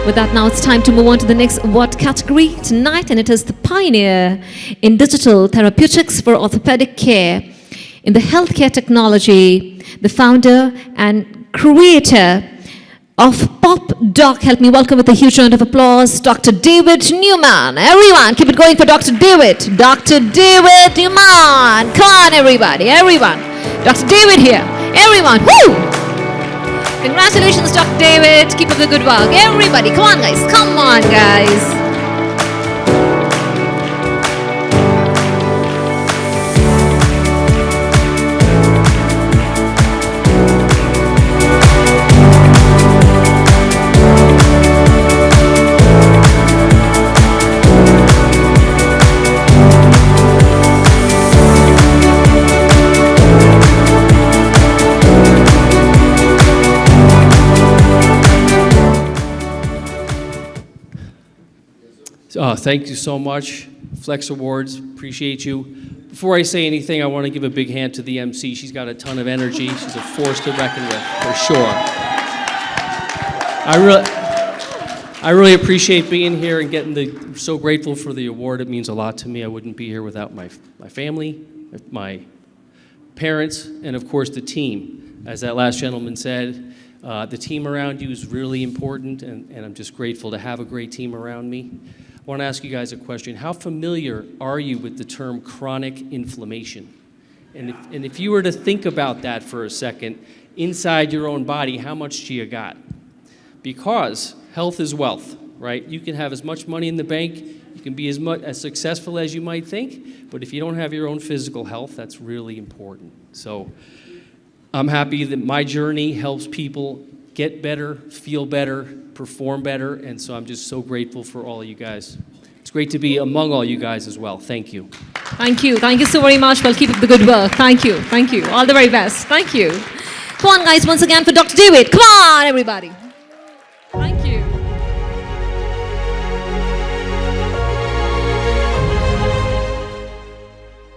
With that, now it's time to move on to the next award category tonight, and it is the pioneer in digital therapeutics for orthopedic care. In the healthcare technology, the founder and creator of Pop Doc. Help me welcome with a huge round of applause, Dr. David Neuman. Everyone, keep it going for Dr. David. Dr. David Neuman. Come on, everybody, everyone. Dr. David here. Everyone, woo! Congratulations, Dr. David. Keep up the good work. Everybody, come on, guys. Come on, guys. Thank you so much, Fluxx Awards, appreciate you. Before I say anything, I want to give a big hand to the MC. She's got a ton of energy. She's a force to reckon with, for sure. I really appreciate being here and I'm so grateful for the award. It means a lot to me. I wouldn't be here without my family, my parents, and of course the team. As that last gentleman said, the team around you is really important, and I'm just grateful to have a great team around me. I want to ask you guys a question. How familiar are you with the term chronic inflammation? And if you were to think about that for a second, inside your own body, how much do you got? Because health is wealth, right? You can have as much money in the bank, you can be as successful as you might think, but if you don't have your own physical health, that's really important. So I'm happy that my journey helps people get better, feel better, perform better, and so I'm just so grateful for all of you guys. It's great to be among all you guys as well. Thank you. Thank you. Thank you so very much. Well, keep up the good work. Thank you. Thank you. All the very best. Thank you. Come on, guys, once again for Dr. David. Come on, everybody. Thank you.